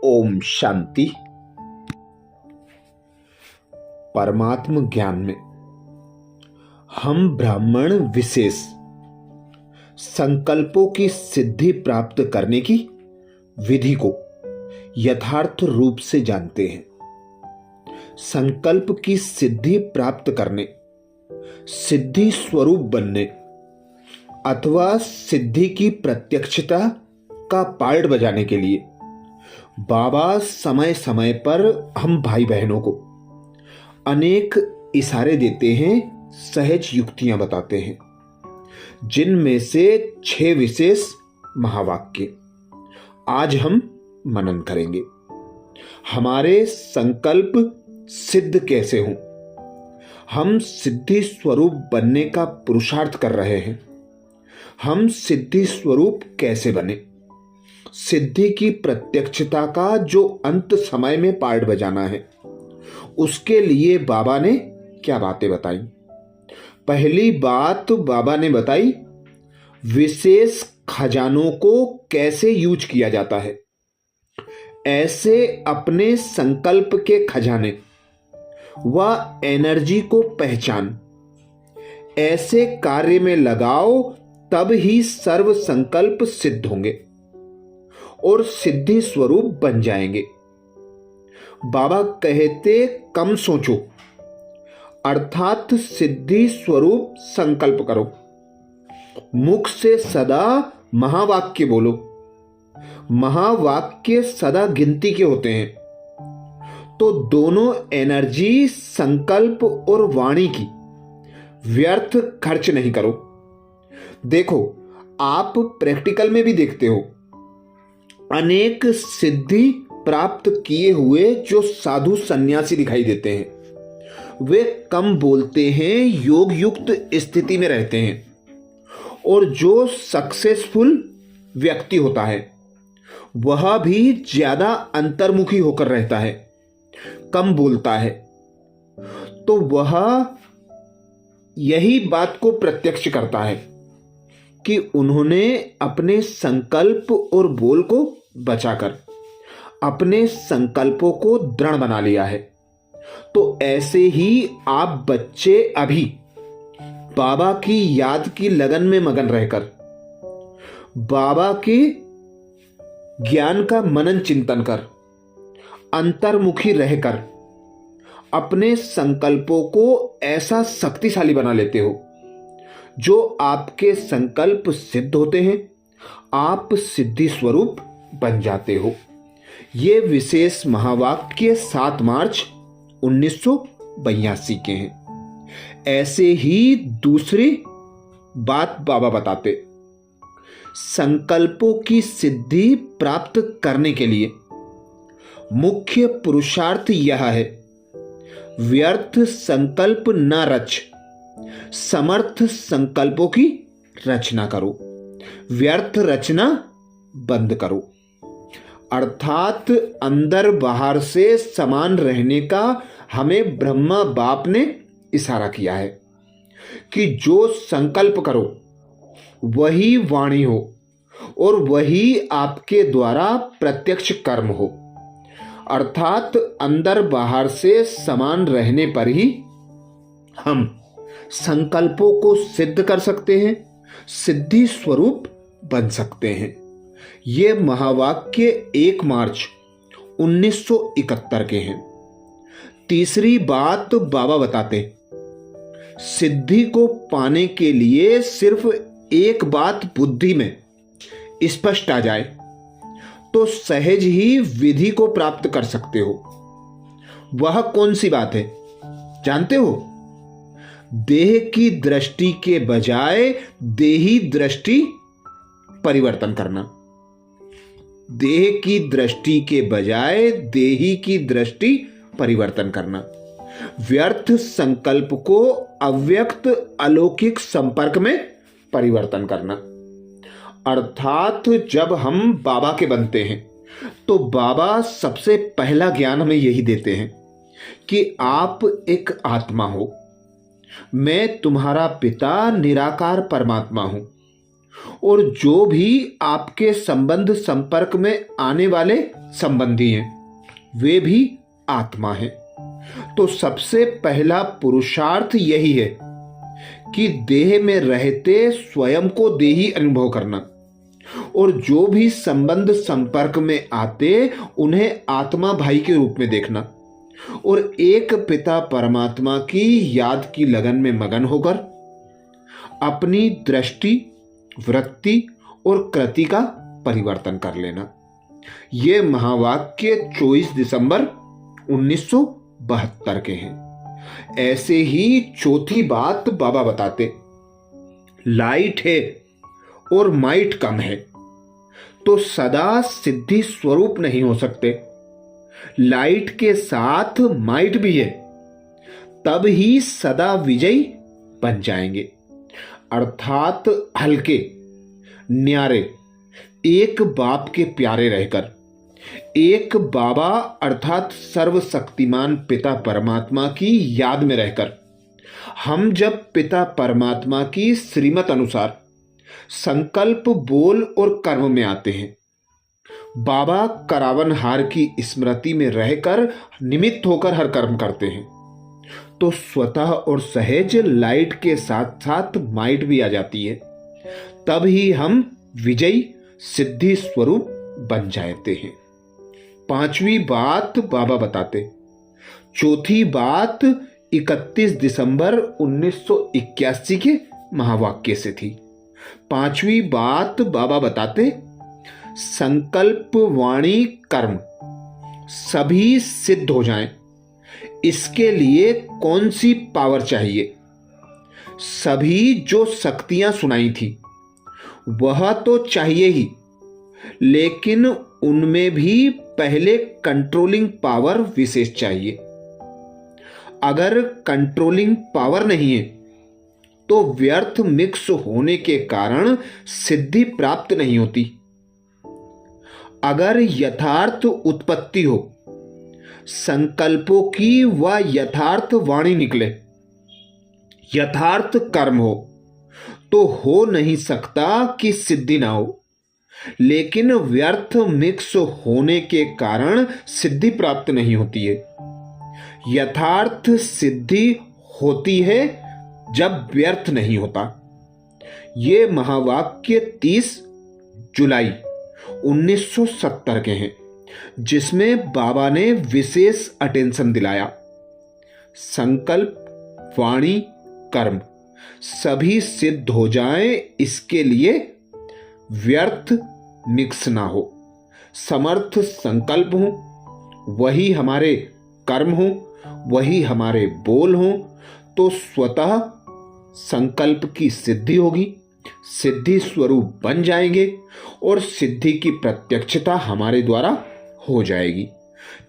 ओम शांति। परमात्म ज्ञान में हम ब्राह्मण विशेष संकल्पों की सिद्धि प्राप्त करने की विधि को यथार्थ रूप से जानते हैं। संकल्प की सिद्धि प्राप्त करने, सिद्धि स्वरूप बनने अथवा सिद्धि की प्रत्यक्षता का पार्ट बजाने के लिए बाबा समय समय पर हम भाई बहनों को अनेक इशारे देते हैं, सहज युक्तियां बताते हैं, जिनमें से 6 विशेष महावाक्य आज हम मनन करेंगे। हमारे संकल्प सिद्ध कैसे हों? हम सिद्धि स्वरूप बनने का पुरुषार्थ कर रहे हैं। हम सिद्धि स्वरूप कैसे बने? सिद्धि की प्रत्यक्षता का जो अंत समय में पार्ट बजाना है, उसके लिए बाबा ने क्या बातें बताई? पहली बात बाबा ने बताई, विशेष खजानों को कैसे यूज किया जाता है। ऐसे अपने संकल्प के खजाने व एनर्जी को पहचान, ऐसे कार्य में लगाओ, तब ही सर्व संकल्प सिद्ध होंगे और सिद्धि स्वरूप बन जाएंगे। बाबा कहते कम सोचो, अर्थात सिद्धि स्वरूप संकल्प करो। मुख से सदा महावाक्य बोलो। महावाक्य सदा गिनती के होते हैं, तो दोनों एनर्जी संकल्प और वाणी की व्यर्थ खर्च नहीं करो। देखो, आप प्रैक्टिकल में भी देखते हो, अनेक सिद्धि प्राप्त किए हुए जो साधु सन्यासी दिखाई देते हैं, वे कम बोलते हैं, योग युक्त स्थिति में रहते हैं, और जो सक्सेसफुल व्यक्ति होता है वह भी ज्यादा अंतर्मुखी होकर रहता है, कम बोलता है। तो वह यही बात को प्रत्यक्ष करता है कि उन्होंने अपने संकल्प और बोल को बचाकर अपने संकल्पों को दृढ़ बना लिया है। तो ऐसे ही आप बच्चे अभी बाबा की याद की लगन में मगन रहकर, बाबा के ज्ञान का मनन चिंतन कर, अंतर्मुखी रहकर अपने संकल्पों को ऐसा शक्तिशाली बना लेते हो, जो आपके संकल्प सिद्ध होते हैं, आप सिद्धि स्वरूप बन जाते हो। ये विशेष महावाक्य 7 मार्च 1982 के हैं। ऐसे ही दूसरी बात बाबा बताते, संकल्पों की सिद्धि प्राप्त करने के लिए मुख्य पुरुषार्थ यह है, व्यर्थ संकल्प न रच, समर्थ संकल्पों की रचना करो। व्यर्थ रचना बंद करो। अर्थात अंदर बाहर से समान रहने का हमें ब्रह्मा बाप ने इशारा किया है कि जो संकल्प करो वही वाणी हो और वही आपके द्वारा प्रत्यक्ष कर्म हो। अर्थात अंदर बाहर से समान रहने पर ही हम संकल्पों को सिद्ध कर सकते हैं, सिद्धि स्वरूप बन सकते हैं। ये महावाक्य 1 मार्च 1971 के हैं। तीसरी बात बाबा बताते, सिद्धि को पाने के लिए सिर्फ एक बात बुद्धि में स्पष्ट आ जाए तो सहज ही विधि को प्राप्त कर सकते हो। वह कौन सी बात है जानते हो? देह की दृष्टि के बजाय देही दृष्टि परिवर्तन करना। देह की दृष्टि के बजाय देही की दृष्टि परिवर्तन करना। व्यर्थ संकल्प को अव्यक्त अलौकिक संपर्क में परिवर्तन करना। अर्थात जब हम बाबा के बनते हैं तो बाबा सबसे पहला ज्ञान हमें यही देते हैं कि आप एक आत्मा हो। मैं तुम्हारा पिता निराकार परमात्मा हूं और जो भी आपके संबंध संपर्क में आने वाले संबंधी हैं वे भी आत्मा हैं। तो सबसे पहला पुरुषार्थ यही है कि देह में रहते स्वयं को देही अनुभव करना और जो भी संबंध संपर्क में आते उन्हें आत्मा भाई के रूप में देखना और एक पिता परमात्मा की याद की लगन में मगन होकर अपनी दृष्टि, वृत्ति और कृति का परिवर्तन कर लेना। ये महावाक्य 24 दिसंबर 1972 के हैं। ऐसे ही चौथी बात बाबा बताते, लाइट है और माइट कम है तो सदा सिद्धि स्वरूप नहीं हो सकते। लाइट के साथ माइट भी है तब ही सदा विजयी बन जाएंगे। अर्थात हल्के न्यारे, एक बाप के प्यारे रहकर एक बाबा अर्थात सर्वशक्तिमान पिता परमात्मा की याद में रहकर हम जब पिता परमात्मा की श्रीमत अनुसार संकल्प, बोल और कर्म में आते हैं, बाबा करावनहार की स्मृति में रहकर निमित्त होकर हर कर्म करते हैं, तो स्वतः और सहज लाइट के साथ साथ माइट भी आ जाती है। तब ही हम विजयी सिद्धि स्वरूप बन जाते हैं। पांचवी बात बाबा बताते, चौथी बात 31 दिसंबर 1981 के महावाक्य से थी। पांचवी बात बाबा बताते, संकल्प, वाणी, कर्म सभी सिद्ध हो जाएं, इसके लिए कौन सी पावर चाहिए? सभी जो शक्तियां सुनाई थी वह तो चाहिए ही, लेकिन उनमें भी पहले कंट्रोलिंग पावर विशेष चाहिए। अगर कंट्रोलिंग पावर नहीं है तो व्यर्थ मिक्स होने के कारण सिद्धि प्राप्त नहीं होती। अगर यथार्थ उत्पत्ति हो, संकल्पों की व यथार्थ वाणी निकले, यथार्थ कर्म हो, तो हो नहीं सकता कि सिद्धि ना हो। लेकिन व्यर्थ मिक्स होने के कारण सिद्धि प्राप्त नहीं होती है। यथार्थ सिद्धि होती है जब व्यर्थ नहीं होता। ये महावाक्य 30 जुलाई 1970 के हैं, जिसमें बाबा ने विशेष अटेंशन दिलाया। संकल्प, वाणी, कर्म सभी सिद्ध हो जाएं, इसके लिए व्यर्थ मिक्स ना हो। समर्थ संकल्प हो, वही हमारे कर्म हो, वही हमारे बोल हो, तो स्वतः संकल्प की सिद्धि होगी, सिद्धि स्वरूप बन जाएंगे और सिद्धि की प्रत्यक्षता हमारे द्वारा हो जाएगी।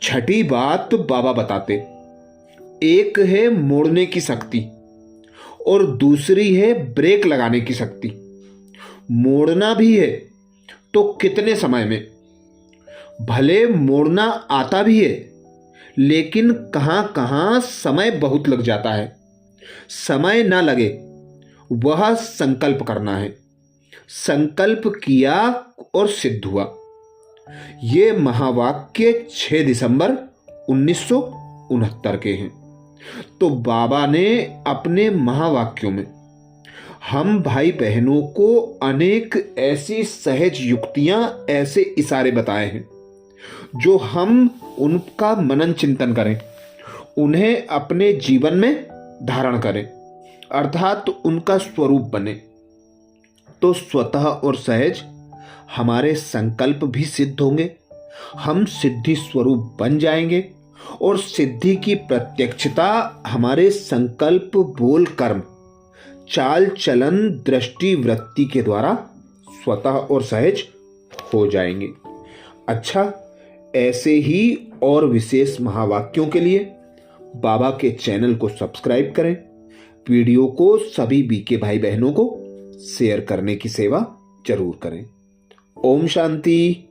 छठी बात बाबा बताते, एक है मोड़ने की शक्ति और दूसरी है ब्रेक लगाने की शक्ति। मोड़ना भी है तो कितने समय में? भले मोड़ना आता भी है, लेकिन कहां कहां समय बहुत लग जाता है। समय ना लगे वह संकल्प करना है। संकल्प किया और सिद्ध हुआ। ये महावाक्य 6 दिसंबर 1969 के हैं। तो बाबा ने अपने महावाक्यों में हम भाई बहनों को अनेक ऐसी सहज युक्तियां, ऐसे इशारे बताए हैं जो हम उनका मनन चिंतन करें, उन्हें अपने जीवन में धारण करें, अर्थात उनका स्वरूप बने, तो स्वतः और सहज हमारे संकल्प भी सिद्ध होंगे, हम सिद्धि स्वरूप बन जाएंगे और सिद्धि की प्रत्यक्षता हमारे संकल्प, बोल, कर्म, चाल चलन, दृष्टि, वृत्ति के द्वारा स्वतः और सहज हो जाएंगे। अच्छा, ऐसे ही और विशेष महावाक्यों के लिए बाबा के चैनल को सब्सक्राइब करें, वीडियो को सभी बीके भाई बहनों को शेयर करने की सेवा जरूर करें। ओम शांति।